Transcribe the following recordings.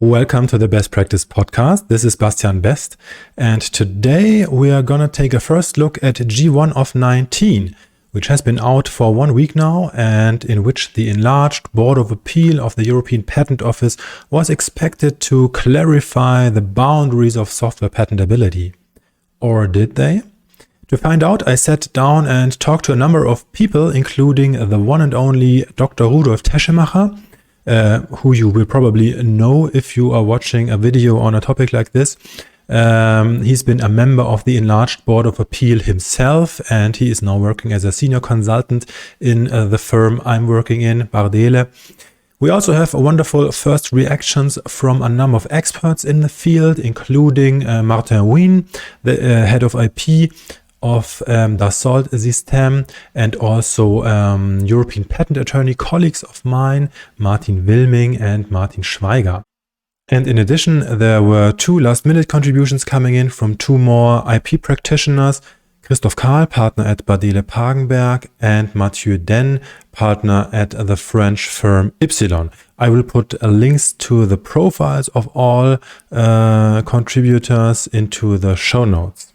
Welcome to the Best Practice Podcast. This is Bastian Best, and today we are going to take a first look at G1 of 19, which has been out for 1 week now, and in which the Enlarged Board of Appeal of the European Patent Office was expected to clarify the boundaries of software patentability. Or did they? To find out, I sat down and talked to a number of people, including the one and only Dr. Rudolf Teschemacher, who you will probably know if you are watching a video on a topic like this. He's been a member of the Enlarged Board of Appeal himself, and he is now working as a senior consultant in the firm I'm working in, Bardele. We also have wonderful first reactions from a number of experts in the field, including Martin Huynh, the head of IP of Dassault System, and also European patent attorney colleagues of mine, Martin Wilming and Martin Schweiger. And in addition, there were 2 last-minute contributions coming in from 2 more IP practitioners, Christof Karl, partner at Bardele Pagenberg, and Mathieu Den, partner at the French firm Ypsilon. I will put links to the profiles of all contributors into the show notes.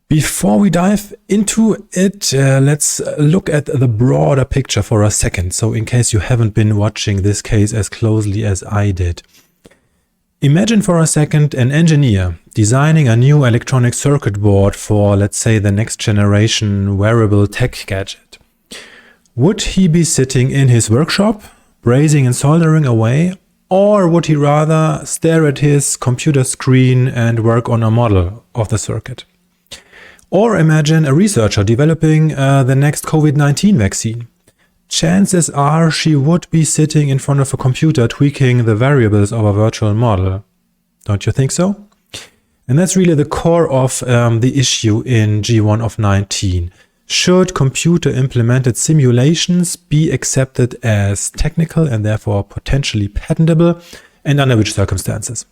Before we dive into it, let's look at the broader picture for a second. So in case you haven't been watching this case as closely as I did. Imagine for a second an engineer designing a new electronic circuit board for, let's say, the next generation wearable tech gadget. Would he be sitting in his workshop, brazing and soldering away, or would he rather stare at his computer screen and work on a model of the circuit? Or imagine a researcher developing the next COVID-19 vaccine. Chances are she would be sitting in front of a computer tweaking the variables of a virtual model. Don't you think so? And that's really the core of the issue in G1 of 19. Should computer-implemented simulations be accepted as technical and therefore potentially patentable, and under which circumstances?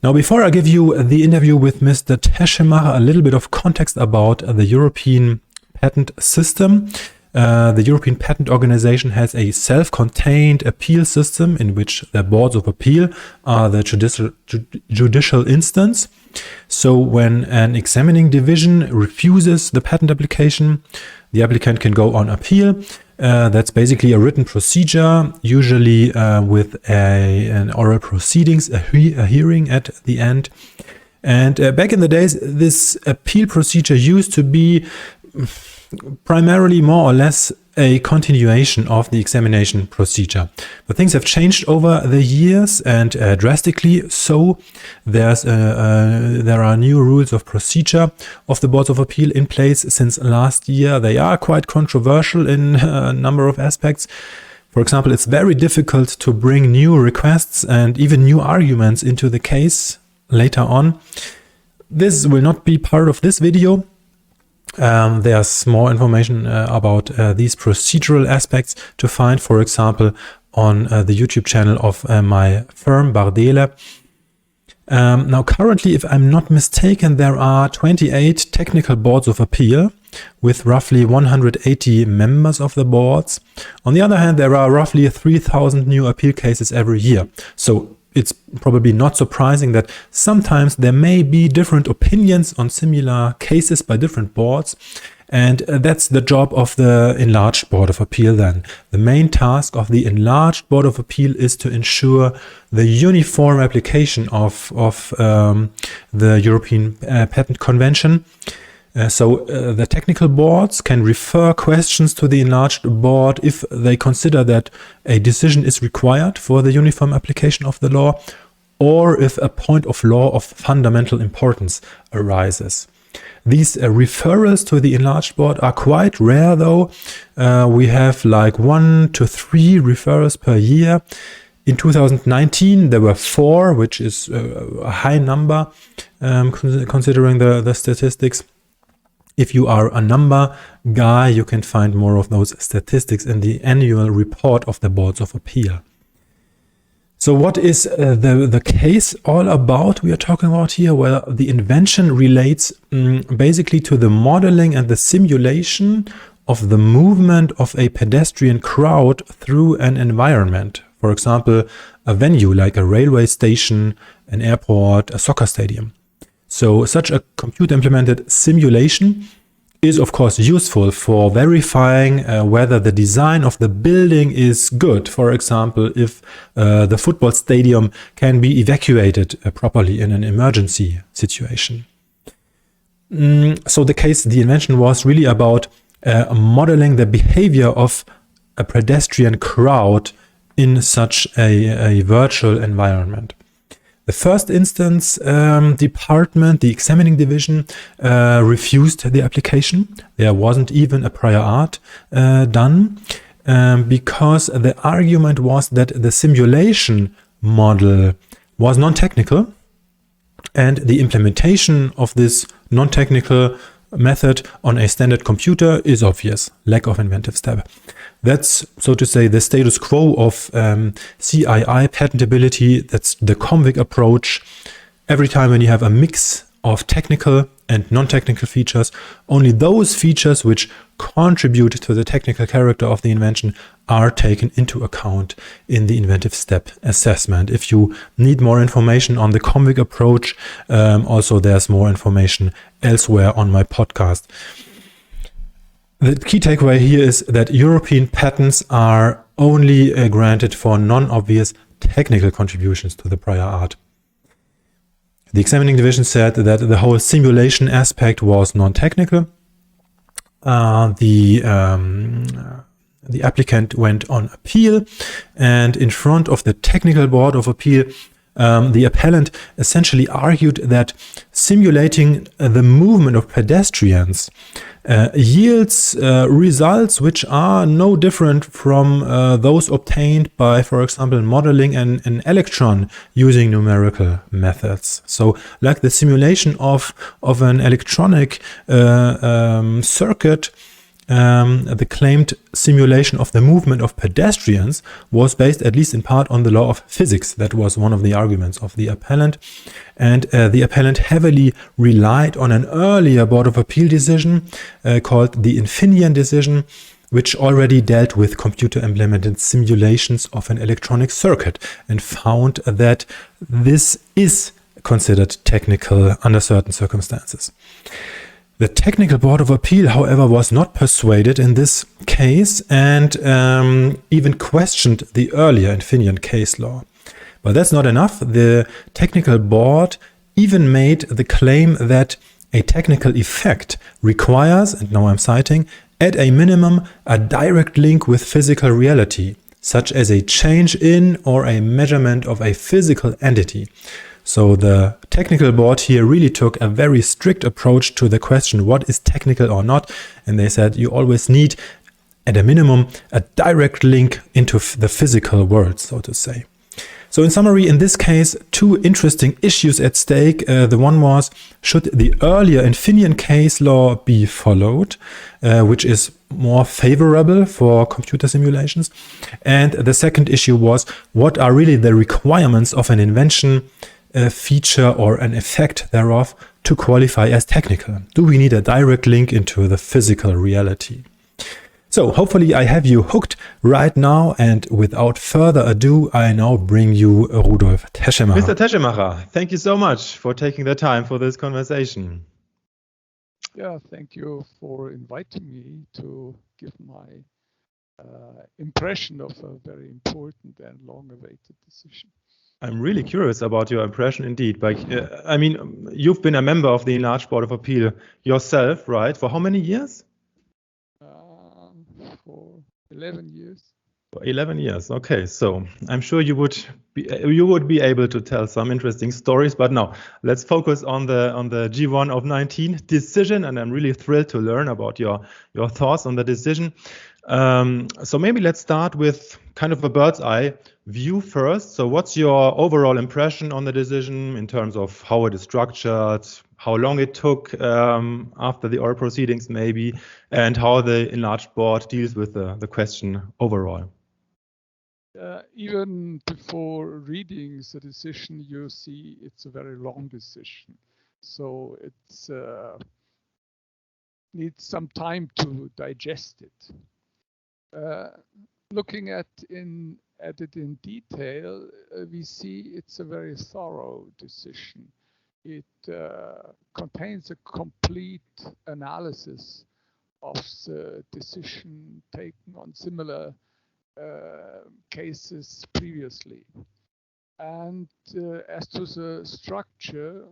Now, before I give you the interview with Mr. Teschemacher, a little bit of context about the European patent system. The European Patent Organization has a self-contained appeal system in which the boards of appeal are the judicial instance. So when an examining division refuses the patent application, the applicant can go on appeal. That's basically a written procedure, usually with an oral proceedings, a hearing at the end. And back in the days, this appeal procedure used to be primarily more or less a continuation of the examination procedure. But things have changed over the years, and drastically so. There are new rules of procedure of the boards of appeal in place since last year. They are quite controversial in a number of aspects. For example, it's very difficult to bring new requests and even new arguments into the case later on. This will not be part of this video. There's more information about these procedural aspects to find, for example, on the YouTube channel of my firm, Bardele. Now, currently, if I'm not mistaken, there are 28 technical boards of appeal with roughly 180 members of the boards. On the other hand, there are roughly 3,000 new appeal cases every year. So it's probably not surprising that sometimes there may be different opinions on similar cases by different boards. And that's the job of the Enlarged Board of Appeal then. The main task of the Enlarged Board of Appeal is to ensure the uniform application of the European Patent Convention. So the technical boards can refer questions to the Enlarged Board if they consider that a decision is required for the uniform application of the law, or if a point of law of fundamental importance arises. These referrals to the Enlarged Board are quite rare, though. We have like 1 to 3 referrals per year. In 2019, there were 4, which is a high number considering the statistics. If you are a number guy, you can find more of those statistics in the annual report of the Boards of Appeal. So what is the case all about we are talking about here? Well, the invention relates basically to the modeling and the simulation of the movement of a pedestrian crowd through an environment. For example, a venue like a railway station, an airport, a soccer stadium. So such a computer-implemented simulation is of course useful for verifying whether the design of the building is good. For example, if the football stadium can be evacuated properly in an emergency situation. So the invention was really about modeling the behavior of a pedestrian crowd in such a virtual environment. The first instance department, the examining division, refused the application. There wasn't even a prior art done because the argument was that the simulation model was non-technical and the implementation of this non-technical method on a standard computer is obvious, lack of inventive step. That's, so to say, the status quo of CII patentability. That's the convict approach. Every time when you have a mix of technical and non-technical features, only those features which contribute to the technical character of the invention are taken into account in the inventive step assessment. If you need more information on the convict approach, also there's more information elsewhere on my podcast. The key takeaway here is that European patents are only granted for non-obvious technical contributions to the prior art. The examining division said that the whole simulation aspect was non-technical. The applicant went on appeal, and in front of the technical board of appeal, the appellant essentially argued that simulating the movement of pedestrians yields results which are no different from those obtained by, for example, modeling an electron using numerical methods. So, like the simulation of an electronic circuit, the claimed simulation of the movement of pedestrians was based, at least in part, on the law of physics. That was one of the arguments of the appellant. And the appellant heavily relied on an earlier Board of Appeal decision called the Infineon decision, which already dealt with computer-implemented simulations of an electronic circuit and found that this is considered technical under certain circumstances. The Technical Board of Appeal, however, was not persuaded in this case and even questioned the earlier Infineon case law. But that's not enough. The Technical Board even made the claim that a technical effect requires, and now I'm citing, at a minimum, a direct link with physical reality, such as a change in or a measurement of a physical entity. So the technical board here really took a very strict approach to the question, what is technical or not? And they said you always need, at a minimum, a direct link into the physical world, so to say. So in summary, in this case, two interesting issues at stake. The one was, should the earlier Infineon case law be followed, which is more favorable for computer simulations? And the second issue was, what are really the requirements of an invention, a feature or an effect thereof to qualify as technical? Do we need a direct link into the physical reality? So hopefully I have you hooked right now, and without further ado, I now bring you Rudolf Teschemacher. Mr. Teschemacher, thank you so much for taking the time for this conversation. Yeah, thank you for inviting me to give my impression of a very important and long-awaited decision. I'm really curious about your impression indeed. But I mean, you've been a member of the Enlarged Board of Appeal yourself, right? For how many years? For 11 years. For 11 years. Okay, so I'm sure you would be able to tell some interesting stories. But now let's focus on the G1 of 19 decision, and I'm really thrilled to learn about your thoughts on the decision. So maybe let's start with kind of a bird's eye view first. So what's your overall impression on the decision in terms of how it is structured, how long it took after the oral proceedings maybe, and how the enlarged board deals with the question overall? Even before reading the decision, you see it's a very long decision. So it's needs some time to digest it. Looking at in at it in detail, we see it's a very thorough decision. It contains a complete analysis of the decision taken on similar cases previously. And as to the structure,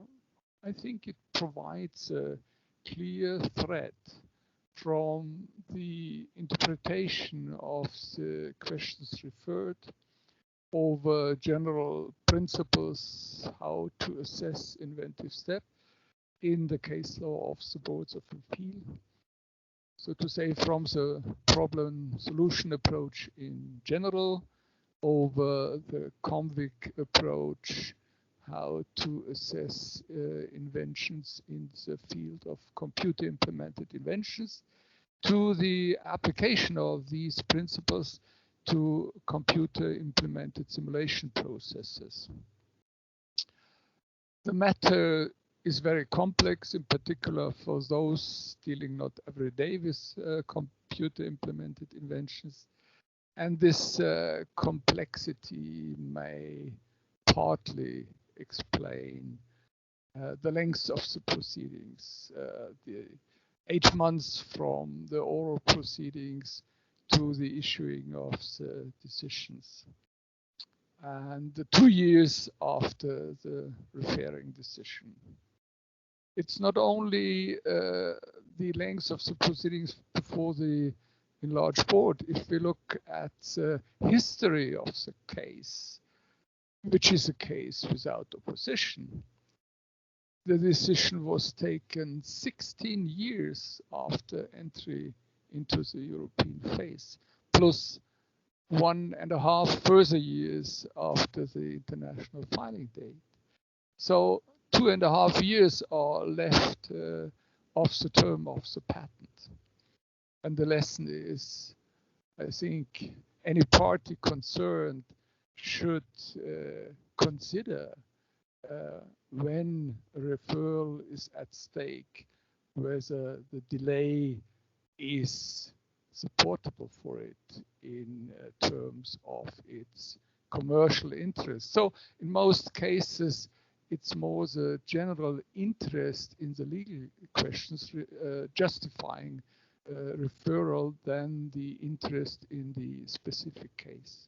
I think it provides a clear thread from the interpretation of the questions referred over general principles how to assess inventive step in the case law of the boards of appeal. So to say, from the problem solution approach in general over the convict approach, how to assess inventions in the field of computer implemented inventions, to the application of these principles to computer implemented simulation processes. The matter is very complex, in particular for those dealing not every day with computer implemented inventions. And this complexity may partly explain the length of the proceedings, the 8 months from the oral proceedings to the issuing of the decisions, and the 2 years after the referring decision. It's not only the length of the proceedings before the enlarged board. If we look at the history of the case, which is a case without opposition, the decision was taken 16 years after entry into the European phase, plus 1.5 further years after the international filing date. So 2.5 years are left of the term of the patent. And the lesson is, I think, any party concerned should consider when a referral is at stake, whether the delay is supportable for it in terms of its commercial interest. So in most cases, it's more the general interest in the legal questions justifying referral than the interest in the specific case.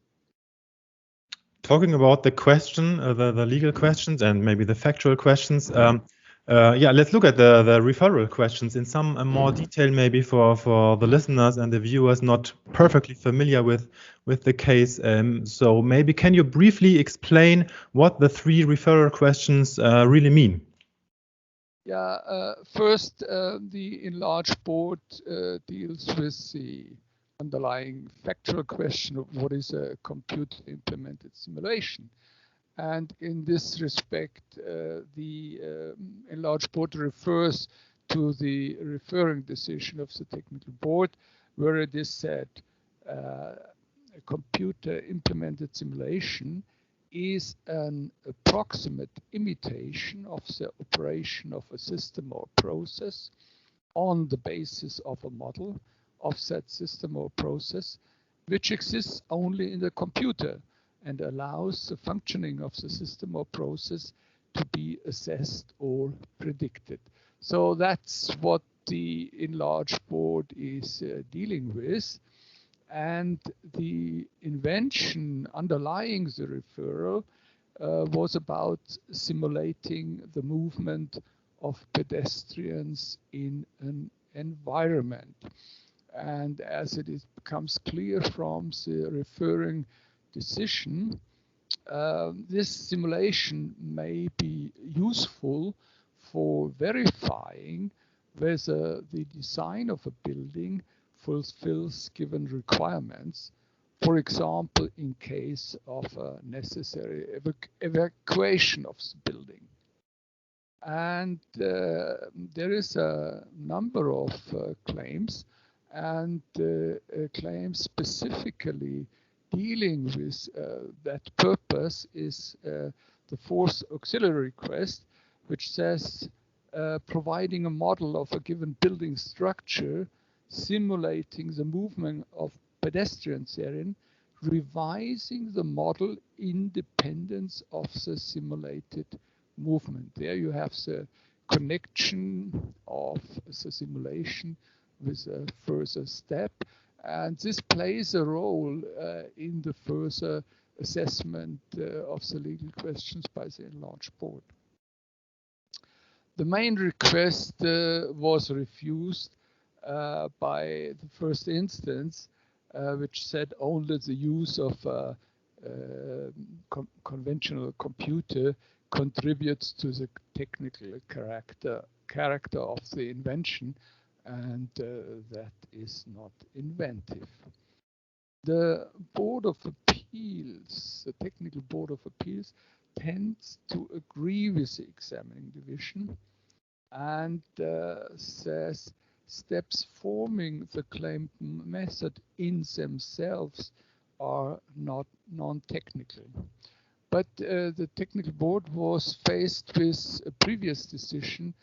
Talking about the question, the legal questions and maybe the factual questions, yeah, let's look at the referral questions in some more detail, maybe for the listeners and the viewers not perfectly familiar with the case. So maybe can you briefly explain what the 3 referral questions really mean? Yeah, first, the enlarged board deals with the underlying factual question of what is a computer implemented simulation. And in this respect, the enlarged board refers to the referring decision of the technical board, where it is said a computer implemented simulation is an approximate imitation of the operation of a system or process on the basis of a model of that system or process, which exists only in the computer and allows the functioning of the system or process to be assessed or predicted. So that's what the enlarged board is dealing with. And the invention underlying the referral was about simulating the movement of pedestrians in an environment. And as it becomes clear from the referring decision, this simulation may be useful for verifying whether the design of a building fulfills given requirements, for example, in case of a necessary evacuation of the building. And there is a number of claims, and claims specifically dealing with that purpose is the 4th auxiliary request, which says providing a model of a given building structure simulating the movement of pedestrians therein revising the model independence of the simulated movement. There you have the connection of the simulation with a further step, and this plays a role in the further assessment of the legal questions by the enlarged board. The main request was refused by the first instance, which said only the use of a conventional computer contributes to the technical character of the invention, and that is not inventive. The Board of Appeals, the Technical Board of Appeals, tends to agree with the examining division and says steps forming the claimed method in themselves are not non-technical. But the technical board was faced with a previous decision,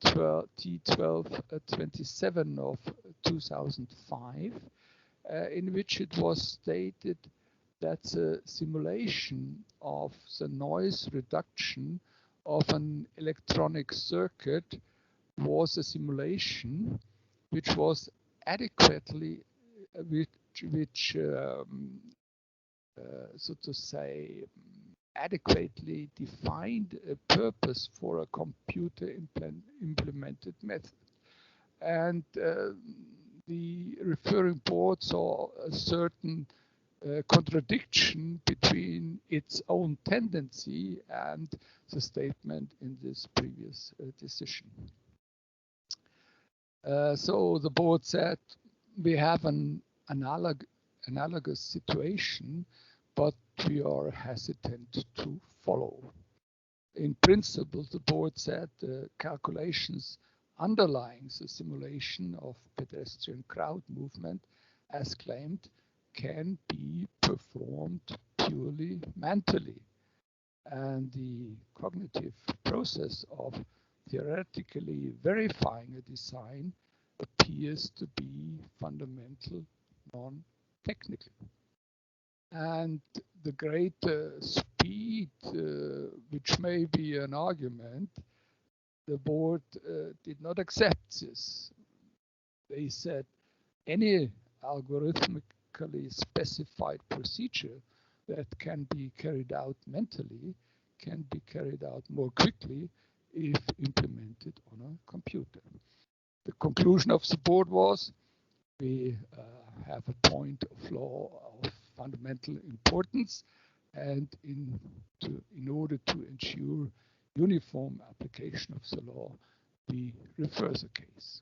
T1227 of 2005, in which it was stated that the simulation of the noise reduction of an electronic circuit was a simulation which was adequately, so to say, adequately defined a purpose for a computer implemented method. And the referring board saw a certain contradiction between its own tendency and the statement in this previous decision. So the board said we have an analogous situation, but we are hesitant to follow. In principle, the board said the calculations underlying the simulation of pedestrian crowd movement, as claimed, can be performed purely mentally. And the cognitive process of theoretically verifying a design appears to be fundamental non-technical. And the greater speed, which may be an argument, the board did not accept this. They said any algorithmically specified procedure that can be carried out mentally can be carried out more quickly if implemented on a computer. The conclusion of the board was we have a point of law of fundamental importance, and in order to ensure uniform application of the law, we refer the case.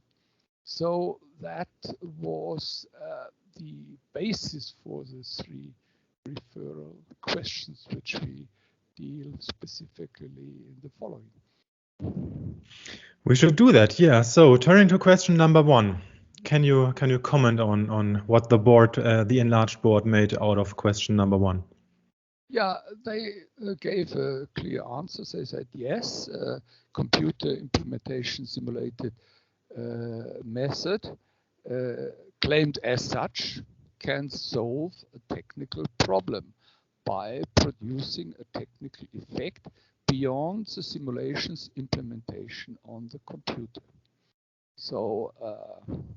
So that was the basis for the three referral questions, which we deal specifically in the following. We should do that, yeah. So turning to question number 1, can you comment on what the board, the enlarged board, made out of question number 1? Yeah, they gave a clear answer. They said yes, computer implementation simulated method claimed as such can solve a technical problem by producing a technical effect beyond the simulation's implementation on the computer. So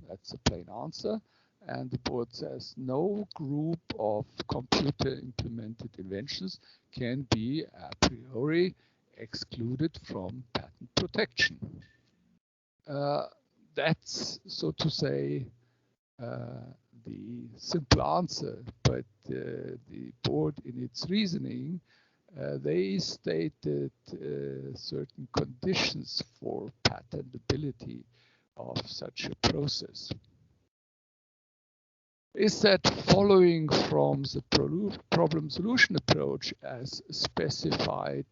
that's a plain answer. And the board says no group of computer implemented inventions can be a priori excluded from patent protection. That's, so to say, the simple answer, but the board in its reasoning, they stated certain conditions for patentability of such a process. Is that following from the problem solution approach as specified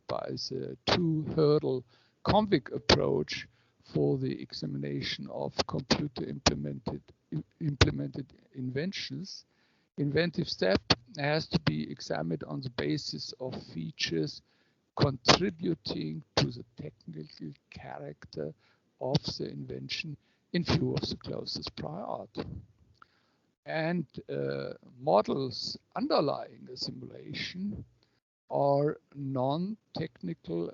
by the two-hurdle convict approach for the examination of computer implemented inventions? Inventive step has to be examined on the basis of features contributing to the technical character of the invention in view of the closest prior art. And models underlying a simulation are non-technical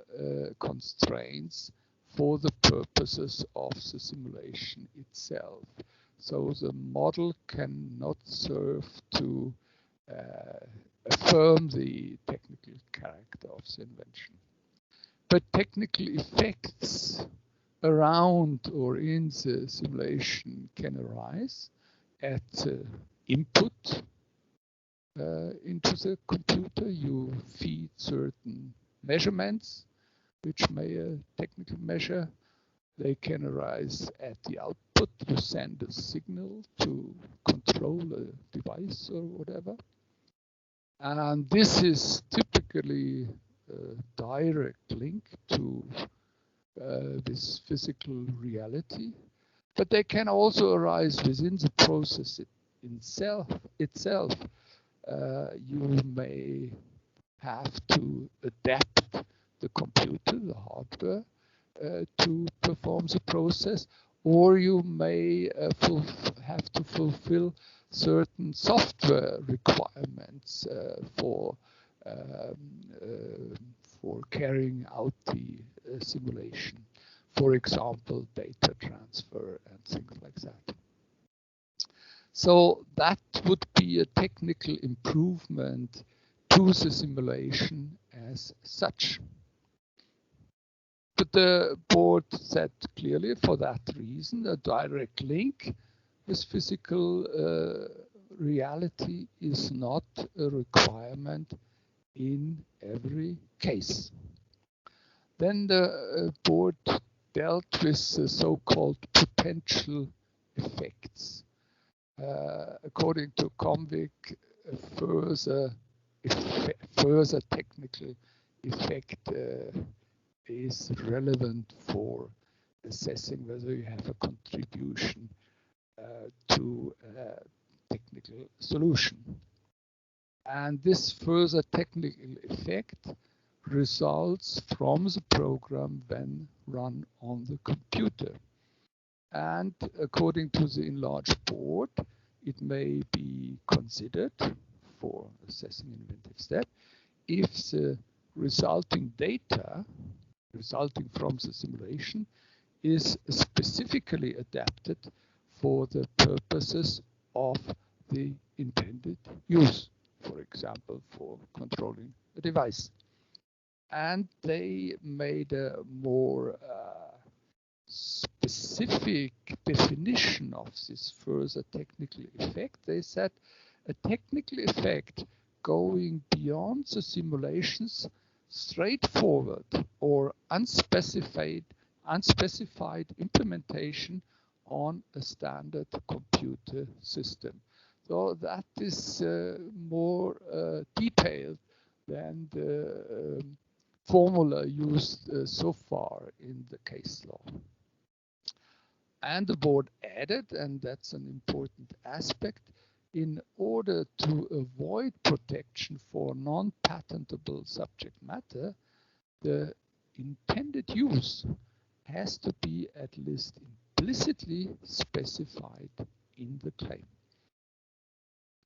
constraints for the purposes of the simulation itself. So the model cannot serve to affirm the technical character of the invention. But technical effects around or in the simulation can arise at input into the computer. You feed certain measurements, which may a technical measure. They can arise at the output. You send a signal to control a device or whatever. And this is typically a direct link to this physical reality. But they can also arise within the process itself. You may have to adapt the computer, the hardware, to perform the process, or you may have to fulfill certain software requirements for carrying out the simulation. For example, data transfer and things like that. So that would be a technical improvement to the simulation as such. But the board said clearly, for that reason, a direct link with physical reality is not a requirement in every case. Then the board dealt with the so-called potential effects. According to Comvik, further technical effect is relevant for assessing whether you have a contribution to a technical solution. And this further technical effect results from the program when run on the computer. And according to the enlarged board, it may be considered for assessing inventive step if the resulting data resulting from the simulation is specifically adapted for the purposes of the intended use, for example, for controlling a device. And they made a more specific definition of this further technical effect. They said a technical effect going beyond the simulation's straightforward or unspecified implementation on a standard computer system. So that is more detailed than the formula used so far in the case law. And the board added, and that's an important aspect, in order to avoid protection for non-patentable subject matter, the intended use has to be at least implicitly specified in the claim.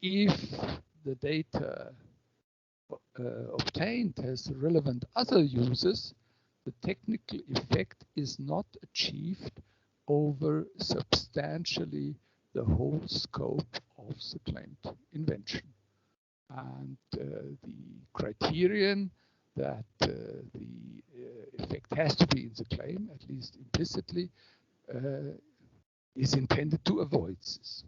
If the data obtained has relevant other uses, the technical effect is not achieved over substantially the whole scope of the claimed invention. And the criterion that the effect has to be in the claim, at least implicitly, is intended to avoid this.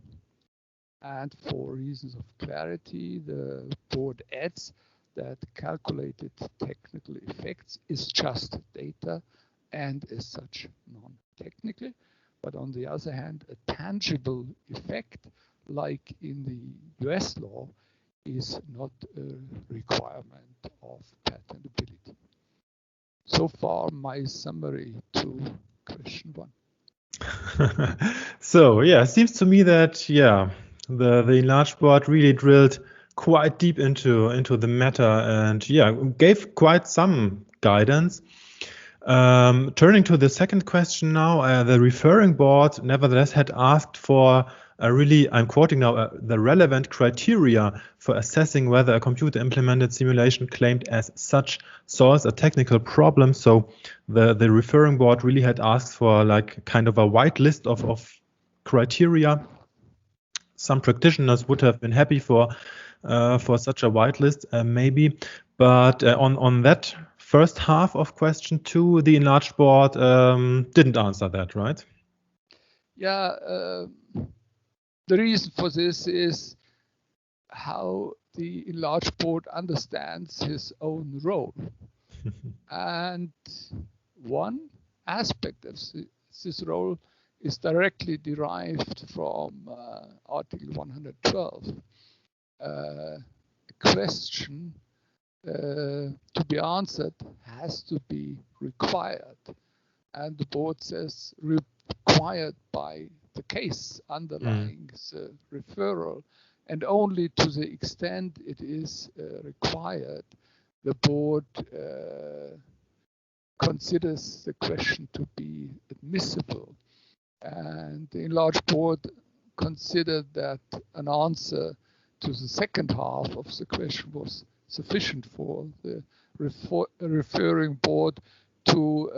And for reasons of clarity, the board adds that calculated technical effects is just data and as such non-technical. But on the other hand, a tangible effect, like in the US law, is not a requirement of patentability. So far, my summary to question 1. So yeah, it seems to me that the enlarged board really drilled quite deep into the matter and gave quite some guidance. Turning to the second question now, the referring board nevertheless had asked for I'm quoting now, the relevant criteria for assessing whether a computer implemented simulation claimed as such solves a technical problem. So the referring board really had asked for like kind of a white list of criteria. Some practitioners would have been happy for such a whitelist, maybe. But on that first half of question 2, the enlarged board didn't answer that, right? Yeah, the reason for this is how the enlarged board understands his own role. And one aspect of this role is directly derived from Article 112. A question to be answered has to be required. And the board says required by the case underlying the referral. And only to the extent it is required, the board considers the question to be admissible. And the enlarged board considered that an answer to the second half of the question was sufficient for the referring board to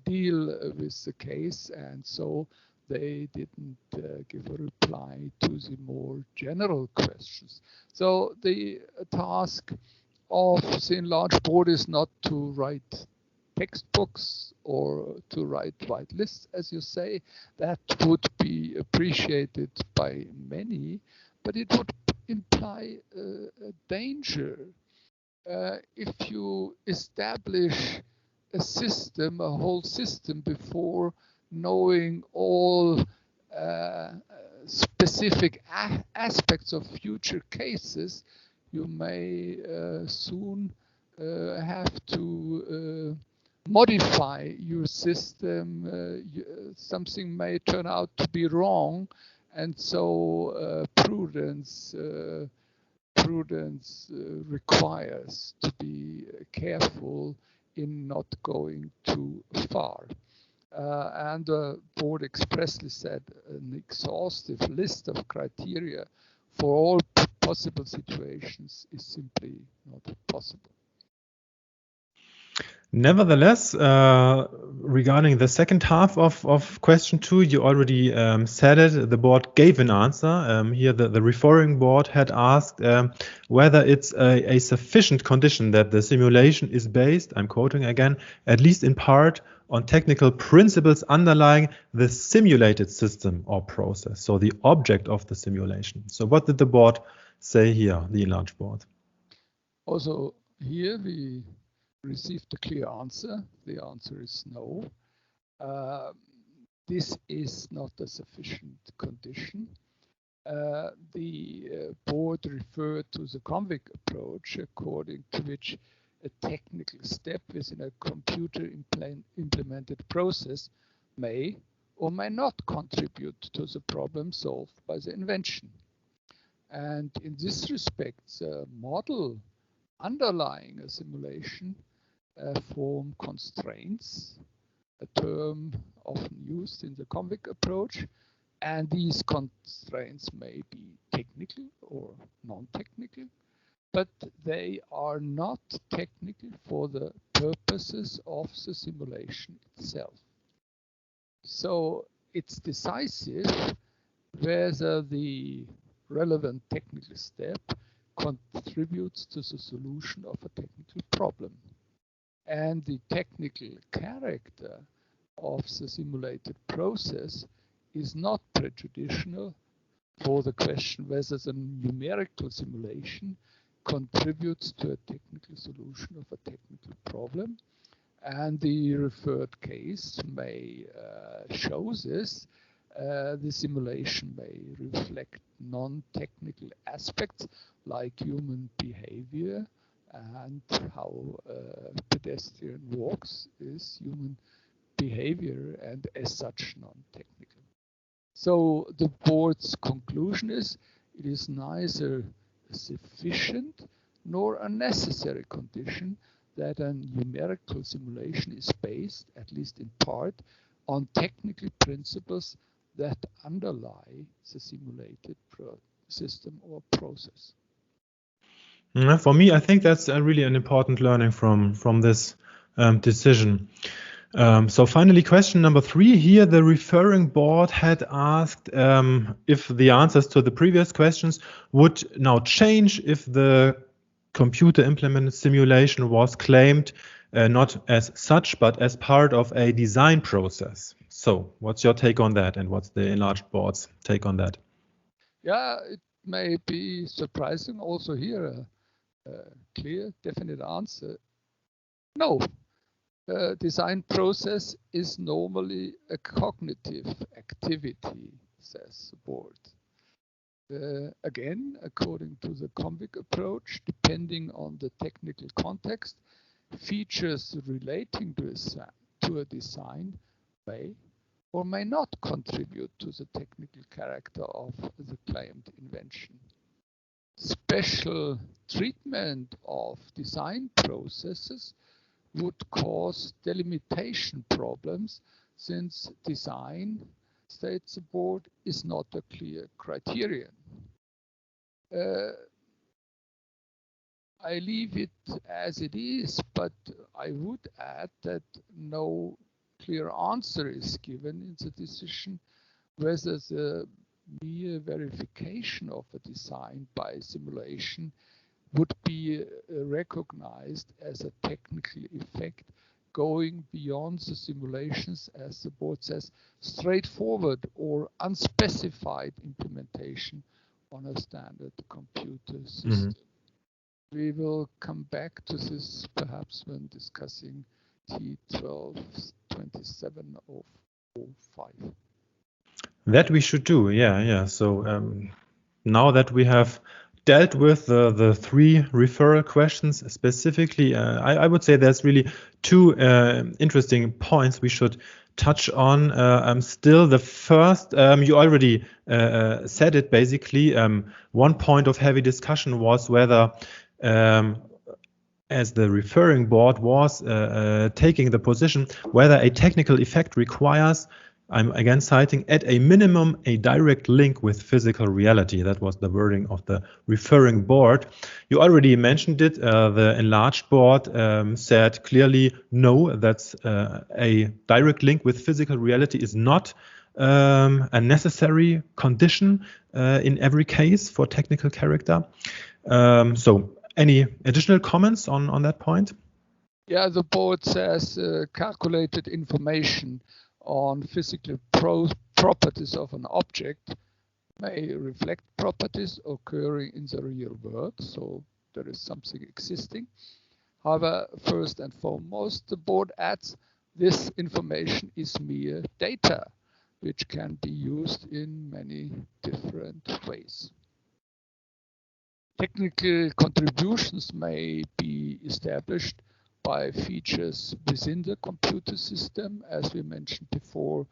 deal with the case, and so they didn't give a reply to the more general questions. So the task of the enlarged board is not to write textbooks or to write white lists, as you say. That would be appreciated by many, but it would imply a danger. If you establish a system, a whole system, before knowing all specific aspects of future cases, you may soon have to modify your system. Something may turn out to be wrong, and so prudence requires to be careful in not going too far. And the board expressly said an exhaustive list of criteria for all possible situations is simply not possible. Nevertheless, regarding the second half of question 2, you already said it. The board gave an answer. Here, the referring board had asked whether it's a sufficient condition that the simulation is based, I'm quoting again, at least in part, on technical principles underlying the simulated system or process, so the object of the simulation. So what did the board say here, the enlarged board? Also, here we received a clear answer. The answer is no. This is not a sufficient condition. The board referred to the convict approach, according to which a technical step within a computer implemented process may or may not contribute to the problem solved by the invention. And in this respect, the model underlying a simulation form constraints, a term often used in the convict approach, and these constraints may be technical or non-technical, but they are not technical for the purposes of the simulation itself. So it's decisive whether the relevant technical step contributes to the solution of a technical problem. And the technical character of the simulated process is not prejudicial for the question whether the numerical simulation contributes to a technical solution of a technical problem. And the referred case may show this. The simulation may reflect non-technical aspects like human behavior, and how pedestrian walks is human behavior and as such non-technical. So the board's conclusion is it is neither a sufficient nor a necessary condition that a numerical simulation is based, at least in part, on technical principles that underlie the simulated system or process. For me, I think that's really an important learning from this decision. So finally, question number 3 here, the referring board had asked if the answers to the previous questions would now change if the computer implemented simulation was claimed not as such, but as part of a design process. So what's your take on that, and what's the enlarged board's take on that? Yeah, it may be surprising also here, a clear, definite answer. No. Design process is normally a cognitive activity, says the board. Again, according to the convict approach, depending on the technical context, features relating to a design may or may not contribute to the technical character of the claimed invention. Special treatment of design processes would cause delimitation problems, since design, states the board, is not a clear criterion. I leave it as it is, but I would add that no clear answer is given in the decision whether the mere verification of a design by simulation would be recognized as a technical effect going beyond the simulations, as the board says, straightforward or unspecified implementation on a standard computer system. We will come back to this perhaps when discussing T1227/05. That we should do, yeah. So now that we have dealt with the 3 referral questions specifically, I would say there's really 2 interesting points we should touch on. Still, the first, you already said it basically. One point of heavy discussion was whether, as the referring board was taking the position, whether a technical effect requires, I'm again citing, at a minimum, a direct link with physical reality. That was the wording of the referring board. You already mentioned it. The enlarged board said clearly, no, that's a direct link with physical reality is not a necessary condition in every case for technical character. So any additional comments on that point? Yeah, the board says calculated information on physical properties of an object may reflect properties occurring in the real world, so there is something existing. However, first and foremost, the board adds this information is mere data, which can be used in many different ways. Technical contributions may be established by features within the computer system, as we mentioned before,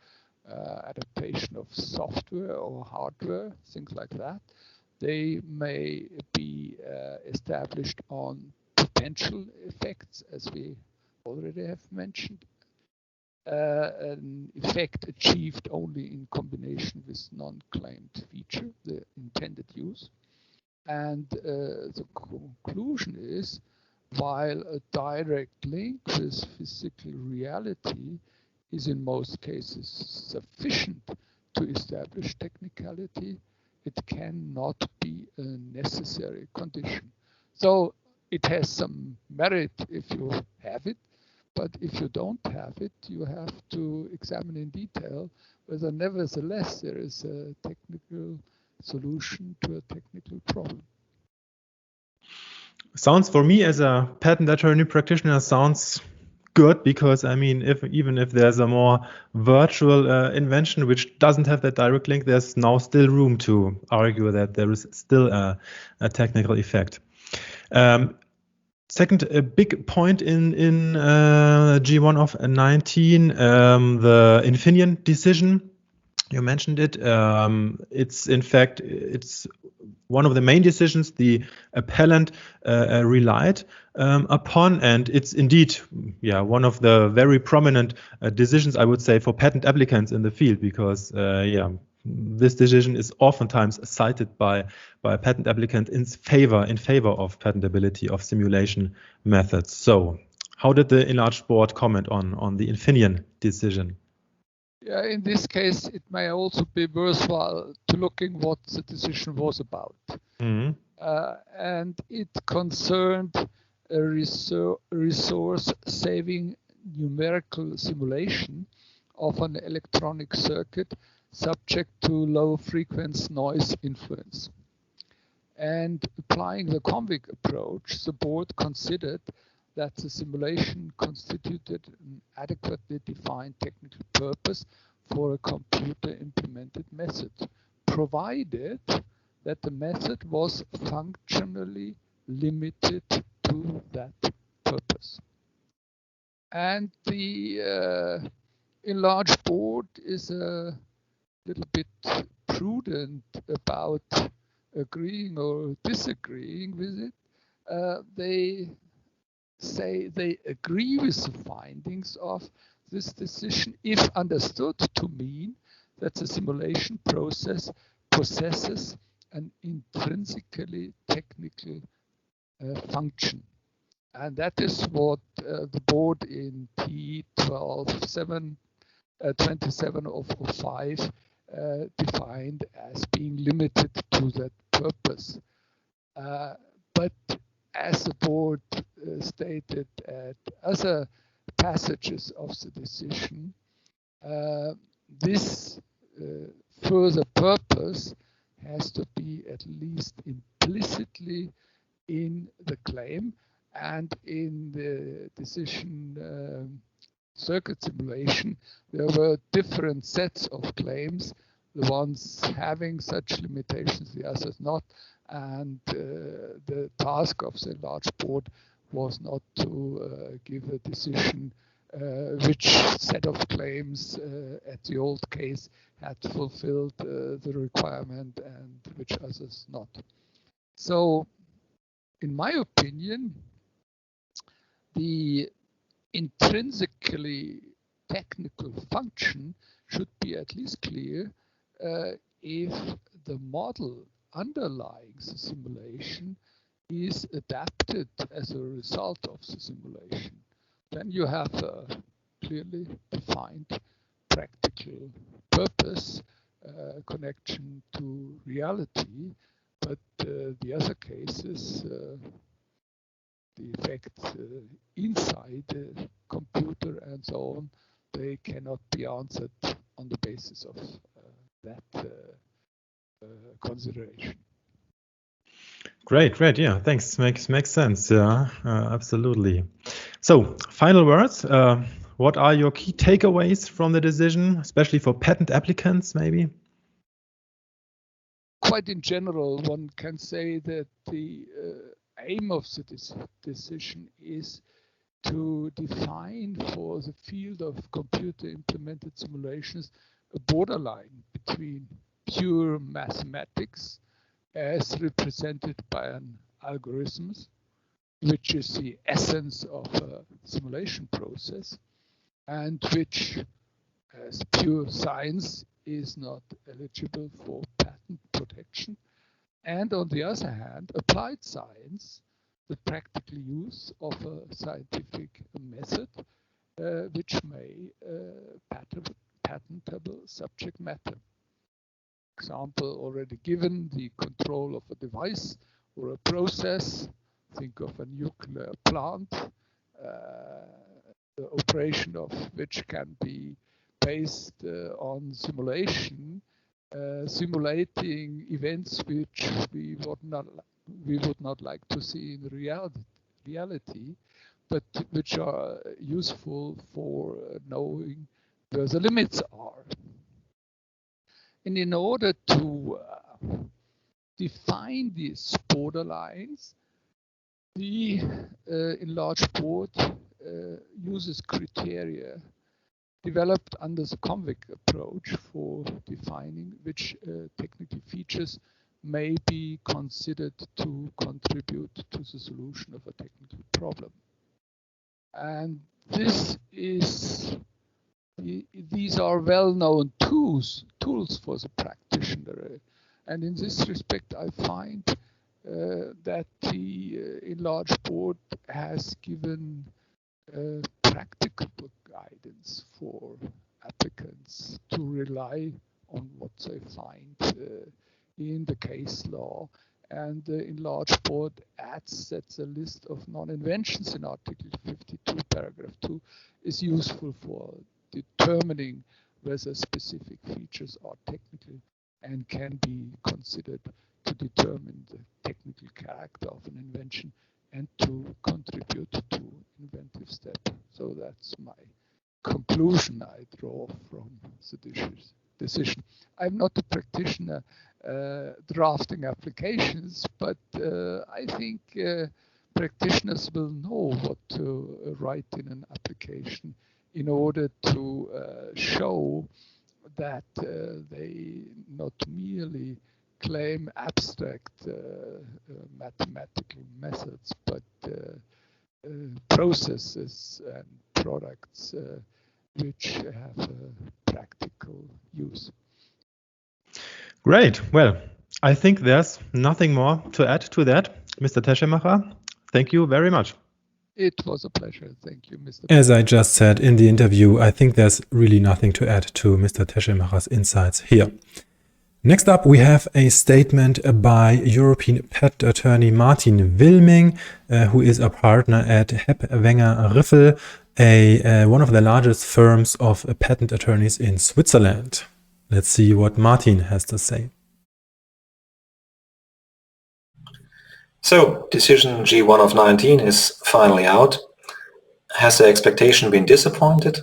adaptation of software or hardware, things like that. They may be established on potential effects, as we already have mentioned. An effect achieved only in combination with non-claimed feature, the intended use. And the conclusion is, while a direct link with physical reality is in most cases sufficient to establish technicality, it cannot be a necessary condition. So it has some merit if you have it, but if you don't have it, you have to examine in detail whether nevertheless there is a technical solution to a technical problem. Sounds, for me as a patent attorney practitioner, sounds good, because I mean, even if there's a more virtual invention which doesn't have that direct link, there's now still room to argue that there is still a technical effect. Second big point in G1 of 19, the Infineon decision. You mentioned it. It's in fact, it's one of the main decisions the appellant relied upon, and it's indeed, yeah, one of the very prominent decisions, I would say, for patent applicants in the field, because yeah, this decision is oftentimes cited by patent applicants in favor of patentability of simulation methods. So, how did the enlarged board comment on the Infineon decision? Yeah, in this case, it may also be worthwhile to looking what the decision was about. Mm-hmm. And it concerned a resource-saving numerical simulation of an electronic circuit subject to low-frequency noise influence. And applying the convict approach, the board considered that the simulation constituted an adequately defined technical purpose for a computer-implemented method, provided that the method was functionally limited to that purpose. And the enlarged board is a little bit prudent about agreeing or disagreeing with it. They say they agree with the findings of this decision if understood to mean that the simulation process possesses an intrinsically technical function. And that is what the board in T27 of 05 defined as being limited to that purpose. But as the board stated at other passages of the decision, this further purpose has to be at least implicitly in the claim, and in the decision circuit simulation, there were different sets of claims, the ones having such limitations, the others not. And the task of the enlarged board was not to give a decision which set of claims at the old case had fulfilled the requirement and which others not. So, in my opinion, the intrinsically technical function should be at least clear if the model underlying the simulation is adapted as a result of the simulation. Then you have a clearly defined practical purpose, connection to reality, but the other cases, the effects inside the computer and so on, they cannot be answered on the basis of that consideration. Great, yeah, thanks. Makes sense. Yeah, absolutely. So, final words. What are your key takeaways from the decision, especially for patent applicants, maybe? Quite in general, one can say that the aim of the decision is to define for the field of computer-implemented simulations a borderline between pure mathematics as represented by an algorithm, which is the essence of a simulation process, and which, as pure science, is not eligible for patent protection. And on the other hand, applied science, the practical use of a scientific method, which may patentable subject matter. Example already given, the control of a device or a process. Think of a nuclear plant, the operation of which can be based on simulation, simulating events which we would not like to see in reality, but which are useful for knowing where the limits are. And in order to define these borderlines, the enlarged board uses criteria developed under the convict approach for defining which technical features may be considered to contribute to the solution of a technical problem. And these are well-known tools for the practitioner. And in this respect, I find that the Enlarged Board has given practicable guidance for applicants to rely on what they find in the case law. And the Enlarged Board adds that the list of non-inventions in Article 52, paragraph 2 is useful for determining whether specific features are technical and can be considered to determine the technical character of an invention and to contribute to inventive step. So that's my conclusion I draw from the decision. I'm not a practitioner drafting applications, but I think practitioners will know what to write in an application in order to show that they not merely claim abstract mathematical methods, but processes and products which have practical use. Great. Well, I think there's nothing more to add to that. Mr. Teschemacher, thank you very much. It was a pleasure. Thank you, Mr. As I just said in the interview, I think there's really nothing to add to Mr. Teschemacher's insights here. Next up, we have a statement by European patent attorney Martin Wilming, who is a partner at Hepp Wenger Riffel, one of the largest firms of patent attorneys in Switzerland. Let's see what Martin has to say. So, decision G1 of 19 is finally out. Has the expectation been disappointed?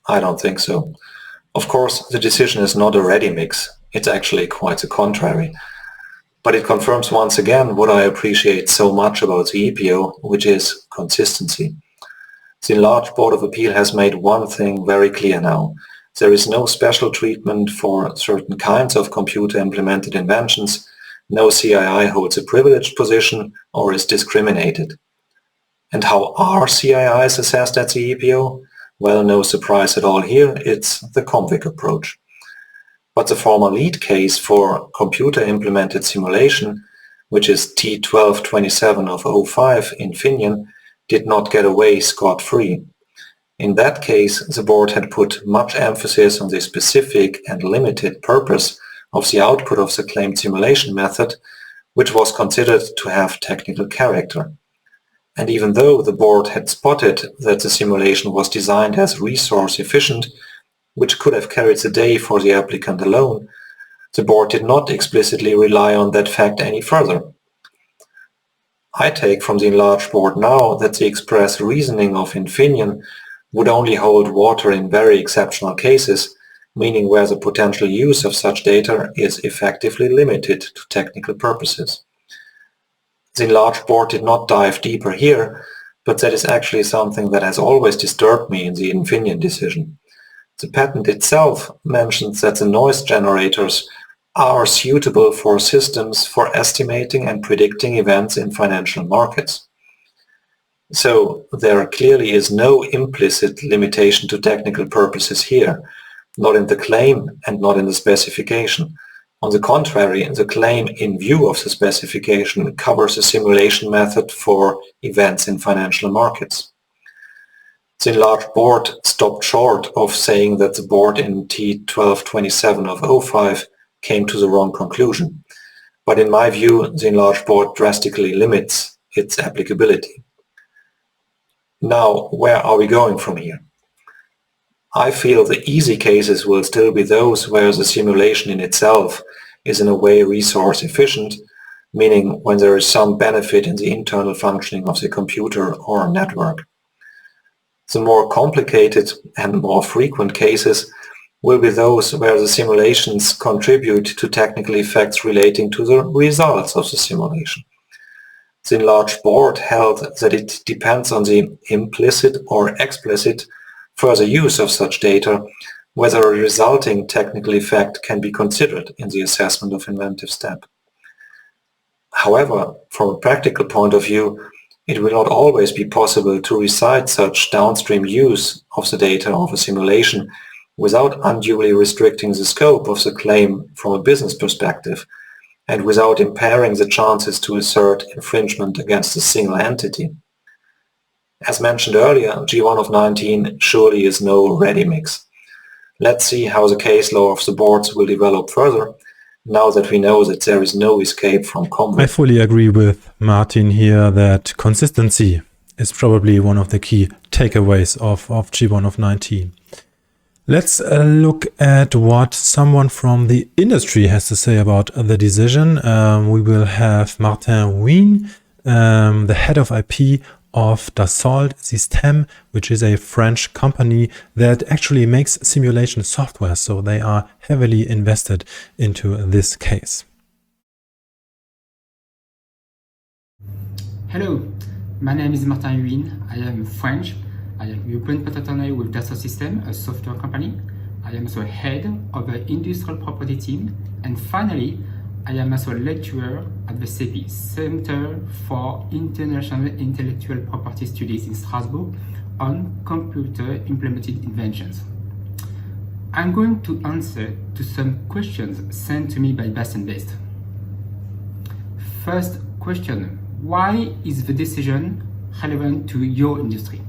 I don't think so. Of course, the decision is not a ready mix. It's actually quite the contrary. But it confirms once again what I appreciate so much about the EPO, which is consistency. The Enlarged Board of Appeal has made one thing very clear now. There is no special treatment for certain kinds of computer-implemented inventions. No CII holds a privileged position or is discriminated. And how are CIIs assessed at the EPO? Well, no surprise at all here, it's the convict approach. But the former lead case for computer-implemented simulation, which is T1227 of 05 in Huynh, did not get away scot-free. In that case, the board had put much emphasis on the specific and limited purpose of the output of the claimed simulation method, which was considered to have technical character. And even though the board had spotted that the simulation was designed as resource efficient, which could have carried the day for the applicant alone, the board did not explicitly rely on that fact any further. I take from the Enlarged Board now that the express reasoning of Huynh would only hold water in very exceptional cases, meaning where the potential use of such data is effectively limited to technical purposes. The Enlarged Board did not dive deeper here, but that is actually something that has always disturbed me in the Huynh decision. The patent itself mentions that the noise generators are suitable for systems for estimating and predicting events in financial markets. So there clearly is no implicit limitation to technical purposes here, not in the claim and not in the specification. On the contrary, the claim in view of the specification covers a simulation method for events in financial markets. The Enlarged Board stopped short of saying that the board in T1227 of 05 came to the wrong conclusion. But in my view, the Enlarged Board drastically limits its applicability. Now, where are we going from here? I feel the easy cases will still be those where the simulation in itself is in a way resource efficient, meaning when there is some benefit in the internal functioning of the computer or network. The more complicated and more frequent cases will be those where the simulations contribute to technical effects relating to the results of the simulation. The Enlarged Board held that it depends on the implicit or explicit further use of such data, whether a resulting technical effect can be considered in the assessment of inventive step. However, from a practical point of view, it will not always be possible to recite such downstream use of the data of a simulation without unduly restricting the scope of the claim from a business perspective and without impairing the chances to assert infringement against a single entity. As mentioned earlier, G1 of 19 surely is no ready mix. Let's see how the case law of the boards will develop further, now that we know that there is no escape from combat. I fully agree with Martin here that consistency is probably one of the key takeaways of G1 of 19. Let's look at what someone from the industry has to say about the decision. We will have Martin Huynh, the head of IP of Dassault Systèmes, which is a French company that actually makes simulation software, so they are heavily invested into this case. Hello, my name is Martin Huynh. I am French. I am European patent attorney with Dassault Systèmes, a software company. I am also head of the industrial property team. And finally, I am also a lecturer at the CEPI, Center for International Intellectual Property Studies in Strasbourg, on computer-implemented inventions. I'm going to answer to some questions sent to me by Bastien Best. First question, why is the decision relevant to your industry?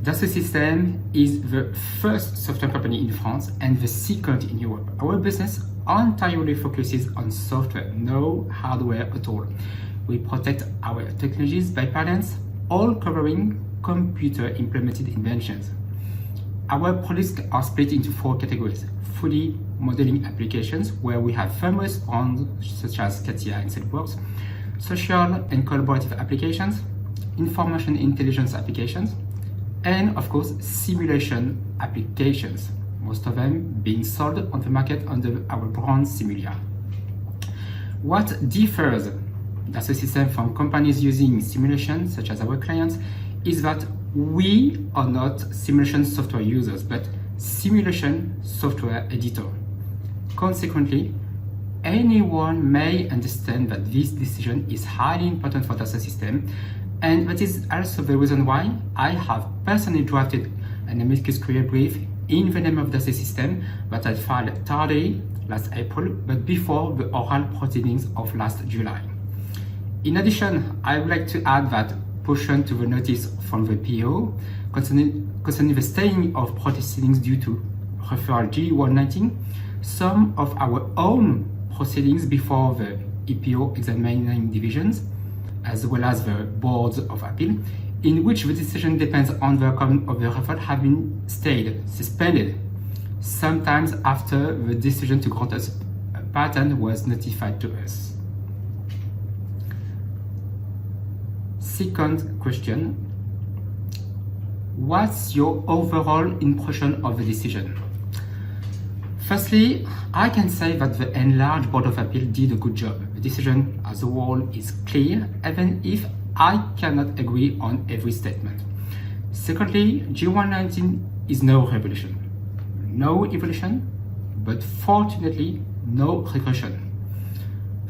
Dassault Systèmes is the first software company in France and the second in Europe. Our business entirely focuses on software, no hardware at all. We protect our technologies by patents, all covering computer-implemented inventions. Our products are split into 4 categories: 3D modeling applications, where we have famous brands such as CATIA and SolidWorks, social and collaborative applications, information intelligence applications, and of course simulation applications, most of them being sold on the market under our brand Simulia. What differs Dassault Systèmes from companies using simulation, such as our clients, is that we are not simulation software users, but simulation software editor. Consequently, anyone may understand that this decision is highly important for Dassault Systèmes, and that is also the reason why I have personally drafted an amicus curiae brief in the name of Dassault Systèmes that I filed tardy last April, but before the oral proceedings of last July. In addition, I would like to add that portion to the notice from the PO concerning the staying of proceedings due to referral G119, some of our own proceedings before the EPO examining divisions, as well as the boards of appeal, in which the decision depends on the outcome of the referral, have been stayed, suspended, sometimes after the decision to grant us a patent was notified to us. Second question, what's your overall impression of the decision? Firstly, I can say that the Enlarged Board of Appeal did a good job. The decision as a whole is clear, even if I cannot agree on every statement. Secondly, G119 is no revolution. No evolution, but fortunately no regression.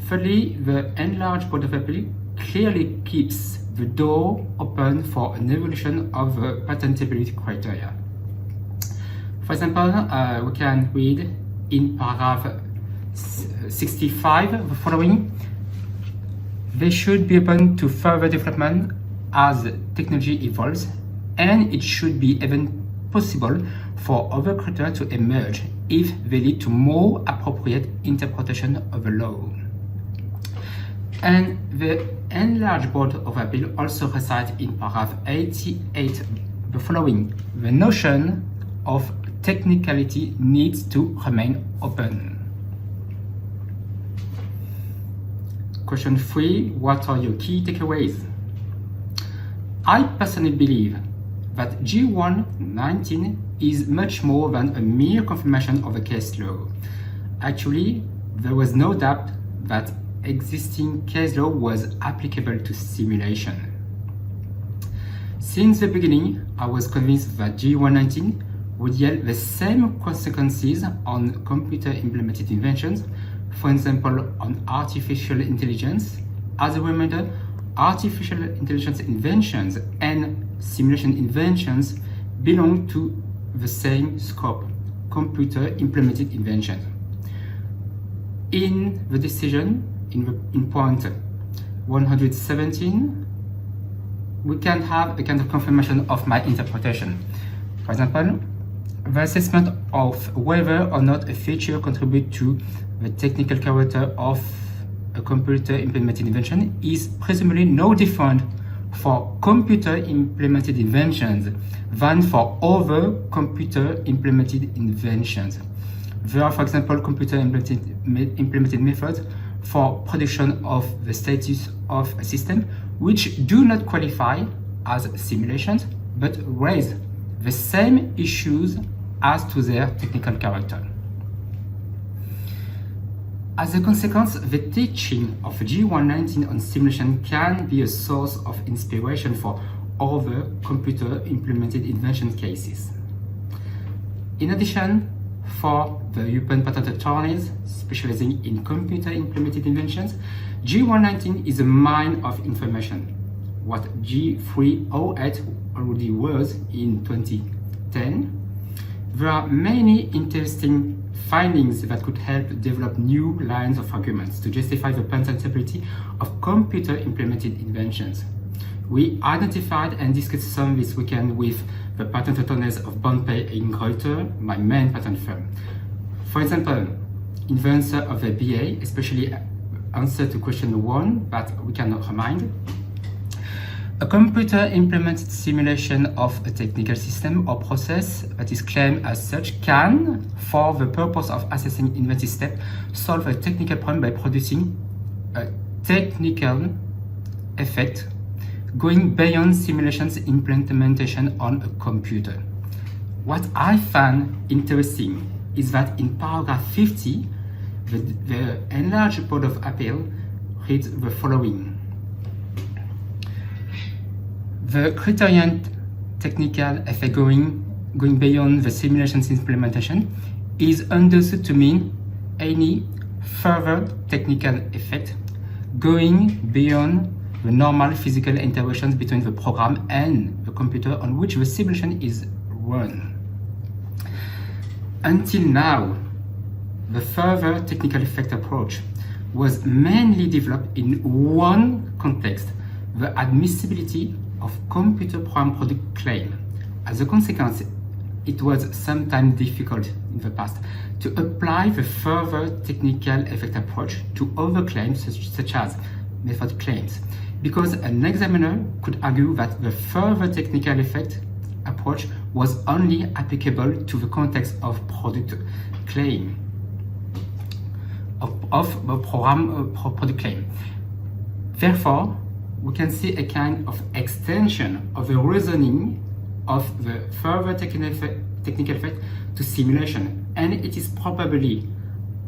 Thirdly, the Enlarged Board of Appeal clearly keeps the door open for an evolution of the patentability criteria. For example, we can read in paragraph 65 the following: they should be open to further development as technology evolves, and it should be even possible for other criteria to emerge if they lead to more appropriate interpretation of the law. And the Enlarged Board of Appeal also recites in paragraph 88 the following: the notion of technicality needs to remain open. Question 3, what are your key takeaways? I personally believe that G119 is much more than a mere confirmation of a case law. Actually, there was no doubt that existing case law was applicable to simulation. Since the beginning, I was convinced that G119 would yield the same consequences on computer-implemented inventions, for example, on artificial intelligence. As a reminder, artificial intelligence inventions and simulation inventions belong to the same scope, computer-implemented inventions. In the decision, in point 117, we can have a kind of confirmation of my interpretation. For example, the assessment of whether or not a feature contributes to the technical character of a computer-implemented invention is presumably no different for computer-implemented inventions than for other computer-implemented inventions. There are, for example, computer-implemented methods for prediction of the status of a system which do not qualify as simulations but raise the same issues as to their technical character. As a consequence, the teaching of G119 on simulation can be a source of inspiration for other computer-implemented invention cases. In addition, for the European patent attorneys specializing in computer-implemented inventions, G119 is a mine of information. What G308 already was in 2010, there are many interesting findings that could help develop new lines of arguments to justify the patentability of computer-implemented inventions. We identified and discussed some this weekend with the patent attorneys of Bonpei and Greuter, my main patent firm. For example, in the answer of the BA, especially answer to question 1 that we cannot remind, a computer-implemented simulation of a technical system or process that is claimed as such can, for the purpose of assessing inventive step, solve a technical problem by producing a technical effect going beyond simulation's implementation on a computer. What I found interesting is that in paragraph 50, the Enlarged Board of Appeal reads the following. The criterion technical effect going beyond the simulation's implementation is understood to mean any further technical effect going beyond the normal physical interactions between the program and the computer on which the simulation is run. Until now, the further technical effect approach was mainly developed in one context, the admissibility of computer program product claim. As a consequence, it was sometimes difficult in the past to apply the further technical effect approach to other claims such as method claims, because an examiner could argue that the further technical effect approach was only applicable to the context of product claim, of the program product claim. Therefore, we can see a kind of extension of the reasoning of the further technical effect to simulation, and it is probably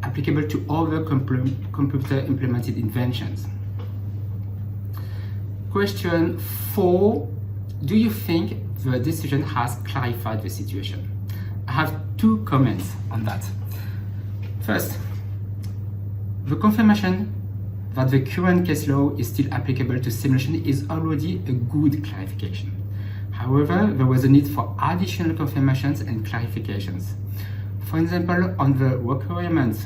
applicable to other computer-implemented inventions. Question 4. Do you think the decision has clarified the situation? I have 2 comments on that. First, the confirmation that the current case law is still applicable to simulation is already a good clarification. However, there was a need for additional confirmations and clarifications. For example, on the requirements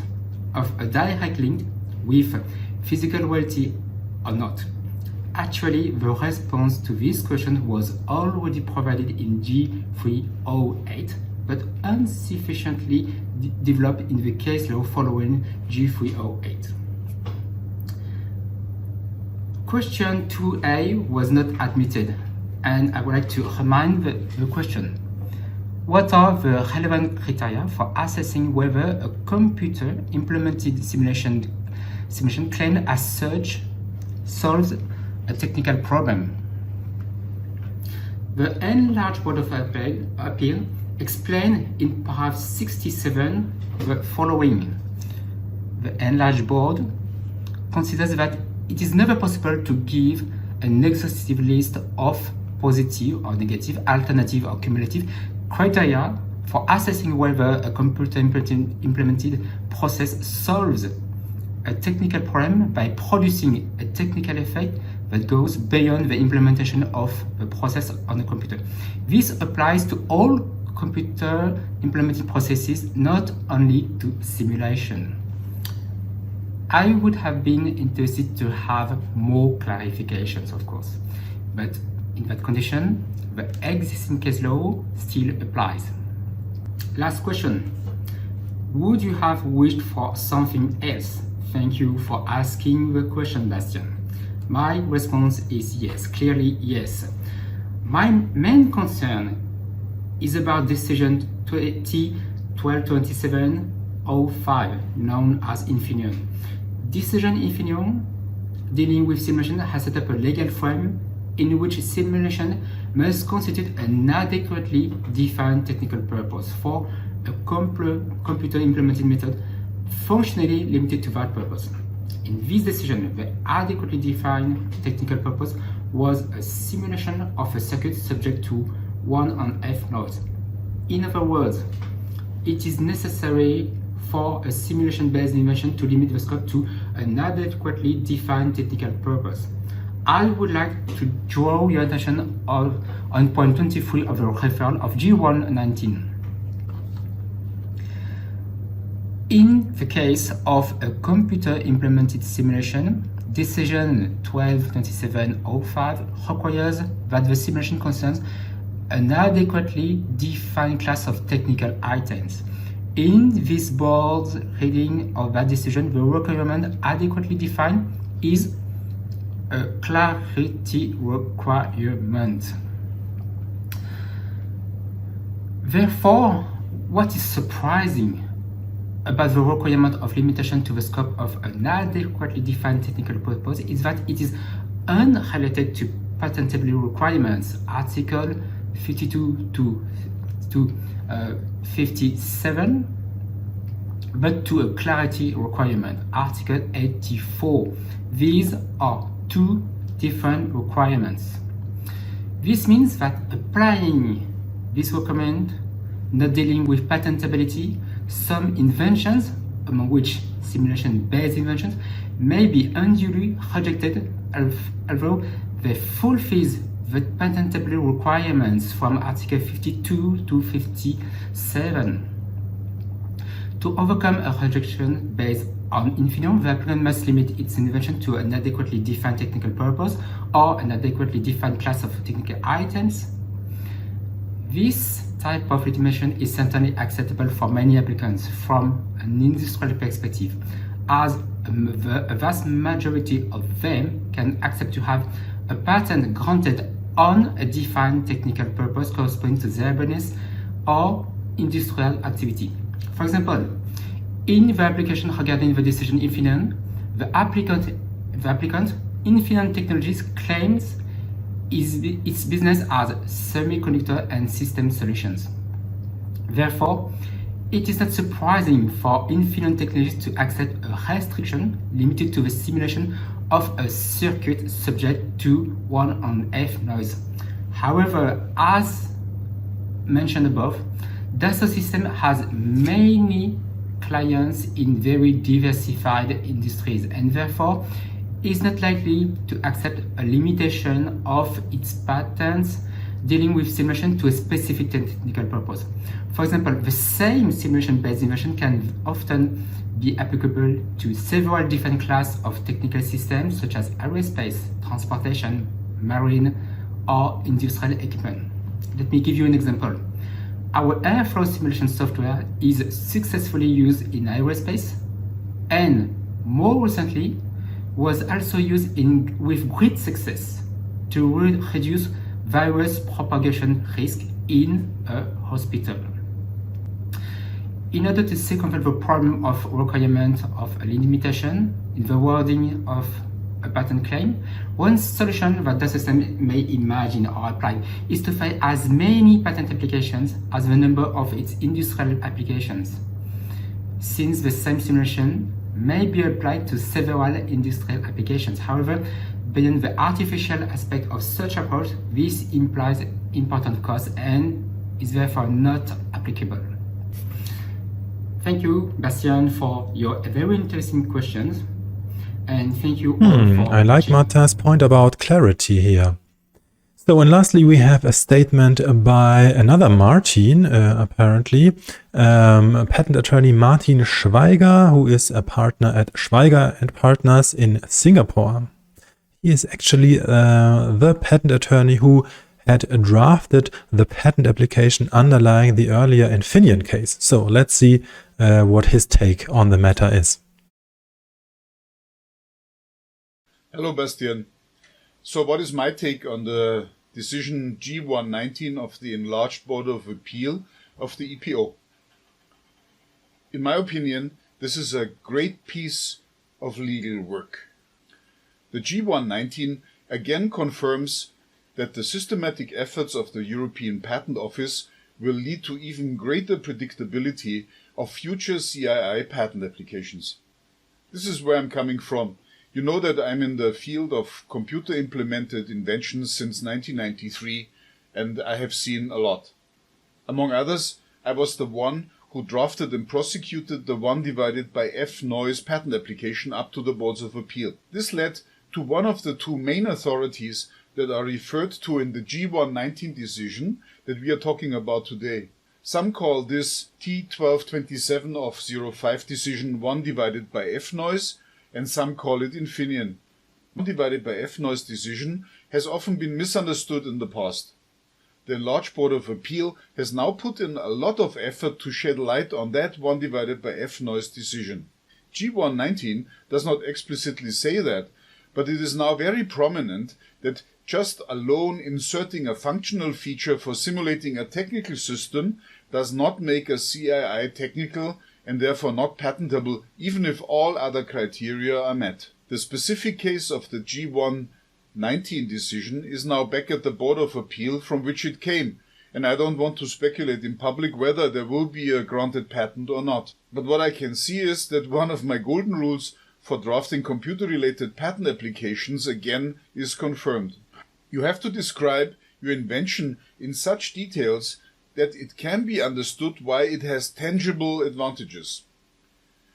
of a direct link with physical reality or not. Actually, the response to this question was already provided in G308, but insufficiently developed in the case law following G308. Question 2a was not admitted, and I would like to remind the question. What are the relevant criteria for assessing whether a computer-implemented simulation claim as such solves a technical problem? The Enlarged Board of Appeal explained in paragraph 67 the following. The Enlarged Board considers that it is never possible to give an exhaustive list of positive or negative, alternative or cumulative criteria for assessing whether a computer implemented process solves a technical problem by producing a technical effect that goes beyond the implementation of the process on a computer. This applies to all computer implemented processes, not only to simulation. I would have been interested to have more clarifications, of course, but in that condition, the existing case law still applies. Last question. Would you have wished for something else? Thank you for asking the question, Bastien. My response is yes, clearly yes. My main concern is about decision T1227/05, known as Infineon. Decision Infineon, dealing with simulation, has set up a legal frame in which simulation must constitute an adequately defined technical purpose for a computer implemented method functionally limited to that purpose. In this decision, the adequately defined technical purpose was a simulation of a circuit subject to 1/f noise. In other words, it is necessary for a simulation-based invention to limit the scope to an adequately defined technical purpose. I would like to draw your attention on point 23 of the referral of G119. In the case of a computer-implemented simulation, decision 1227/05 requires that the simulation concerns an adequately defined class of technical items. In this board's reading of that decision, the requirement adequately defined is a clarity requirement. Therefore, what is surprising about the requirement of limitation to the scope of an adequately defined technical purpose is that it is unrelated to patentability requirements, Article 52 to 57, but to a clarity requirement, Article 84. These are two different requirements. This means that applying this requirement, not dealing with patentability, some inventions, among which simulation-based inventions, may be unduly rejected, although they fulfill the patentability requirements from Article 52 to 57. To overcome a rejection based on Infineon, the applicant must limit its invention to an adequately defined technical purpose or an adequately defined class of technical items. This type of limitation is certainly acceptable for many applicants from an industrial perspective, as a vast majority of them can accept to have a patent granted on a defined technical purpose corresponding to their business or industrial activity. For example, in the application regarding the decision Infineon, the applicant Infineon Technologies claims its business as semiconductor and system solutions. Therefore, it is not surprising for Infineon Technologies to accept a restriction limited to the simulation of a circuit subject to 1/f noise. However, as mentioned above, Dassault Systèmes has many clients in very diversified industries and therefore is not likely to accept a limitation of its patents dealing with simulation to a specific technical purpose. For example, the same simulation-based invention can often be applicable to several different classes of technical systems such as aerospace, transportation, marine, or industrial equipment. Let me give you an example. Our airflow simulation software is successfully used in aerospace and more recently was also used with great success to reduce virus propagation risk in a hospital. In order to circumvent the problem of requirement of a limitation in the wording of a patent claim, one solution that the system may imagine or apply is to file as many patent applications as the number of its industrial applications, since the same simulation may be applied to several industrial applications. However, beyond the artificial aspect of such approach, this implies important costs and is therefore not applicable. Thank you, Bastien, for your very interesting questions. And thank you all for I like watching. Martin's point about clarity here. So, and lastly, we have a statement by another Martin, apparently, patent attorney Martin Schweiger, who is a partner at Schweiger and Partners in Singapore. He is actually the patent attorney who had drafted the patent application underlying the earlier Infineon case. So let's see what his take on the matter is. Hello, Bastien. So what is my take on the decision G119 of the Enlarged Board of Appeal of the EPO? In my opinion, this is a great piece of legal work. The G119 again confirms that the systematic efforts of the European Patent Office will lead to even greater predictability of future CII patent applications. This is where I'm coming from. You know that I'm in the field of computer-implemented inventions since 1993, and I have seen a lot. Among others, I was the one who drafted and prosecuted the 1 divided by F noise patent application up to the Boards of Appeal. This led to one of the two main authorities that are referred to in the G119 decision that we are talking about today. Some call this T1227 of 05 decision 1 divided by F noise, and some call it Infineon. 1 divided by F noise decision has often been misunderstood in the past. The Enlarged Board of Appeal has now put in a lot of effort to shed light on that 1 divided by F noise decision. G119 does not explicitly say that, but it is now very prominent that just alone inserting a functional feature for simulating a technical system does not make a CII technical and therefore not patentable, even if all other criteria are met. The specific case of the G119 decision is now back at the Board of Appeal from which it came, and I don't want to speculate in public whether there will be a granted patent or not. But what I can see is that one of my golden rules for drafting computer-related patent applications again is confirmed. You have to describe your invention in such details that it can be understood why it has tangible advantages.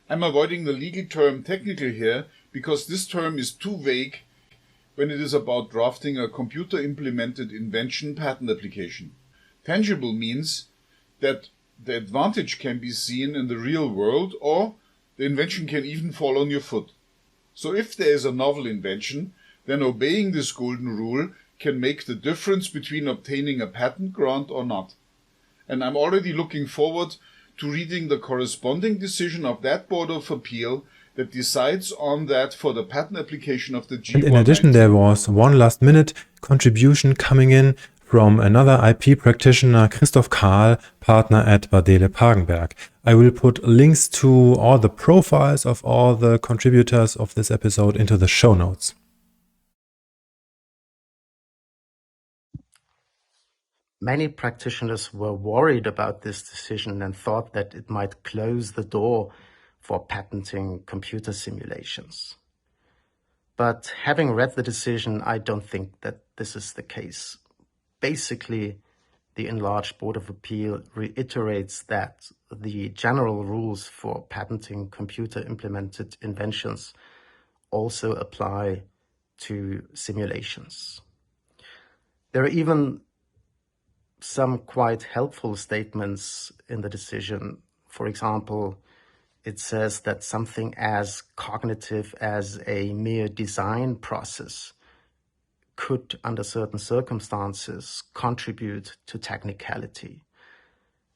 I'm avoiding the legal term technical here because this term is too vague when it is about drafting a computer-implemented invention patent application. Tangible means that the advantage can be seen in the real world, or the invention can even fall on your foot. So if there is a novel invention, then obeying this golden rule can make the difference between obtaining a patent grant or not. And I'm already looking forward to reading the corresponding decision of that Board of Appeal that decides on that for the patent application of the G119. And in addition, there was one last minute contribution coming in from another IP practitioner, Christof Karl, partner at Badele Pagenberg. I will put links to all the profiles of all the contributors of this episode into the show notes. Many practitioners were worried about this decision and thought that it might close the door for patenting computer simulations. But having read the decision, I don't think that this is the case. Basically, the Enlarged Board of Appeal reiterates that the general rules for patenting computer-implemented inventions also apply to simulations. There are even some quite helpful statements in the decision. For example, it says that something as cognitive as a mere design process could, under certain circumstances, contribute to technicality.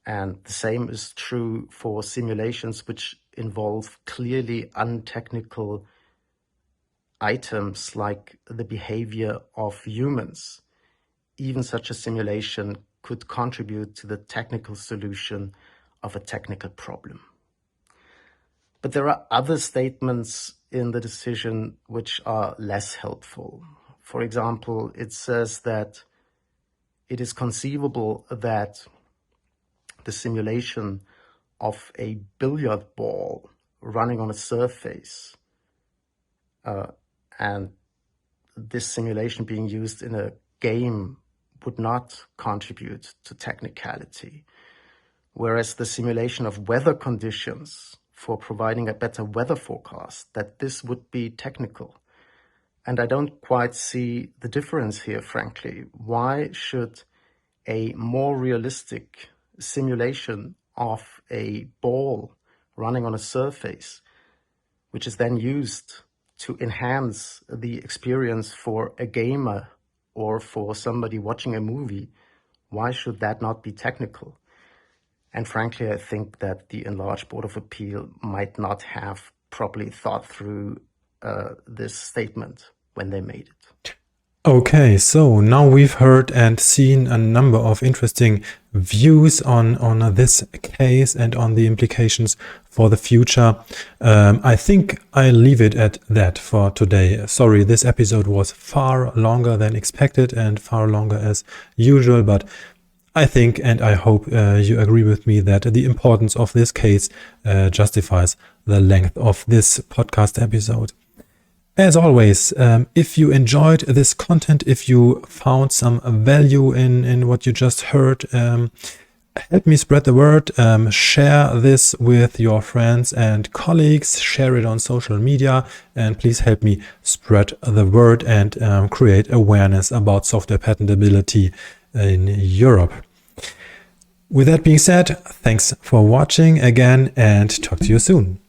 And the same is true for simulations which involve clearly untechnical items like the behavior of humans. Even such a simulation could contribute to the technical solution of a technical problem. But there are other statements in the decision which are less helpful. For example, it says that it is conceivable that the simulation of a billiard ball running on a surface and this simulation being used in a game would not contribute to technicality, whereas the simulation of weather conditions for providing a better weather forecast, that this would be technical. And I don't quite see the difference here, frankly. Why should a more realistic simulation of a ball running on a surface, which is then used to enhance the experience for a gamer or for somebody watching a movie, why should that not be technical? And frankly, I think that the Enlarged Board of Appeal might not have properly thought through this statement when they made it. Okay, so now we've heard and seen a number of interesting views on this case and on the implications for the future. I think I'll leave it at that for today. Sorry, this episode was far longer than expected and far longer as usual, but I think and I hope you agree with me that the importance of this case justifies the length of this podcast episode. As always, if you enjoyed this content, if you found some value in what you just heard, help me spread the word. Share this with your friends and colleagues. Share it on social media. And please help me spread the word and create awareness about software patentability in Europe. With that being said, thanks for watching again and talk to you soon.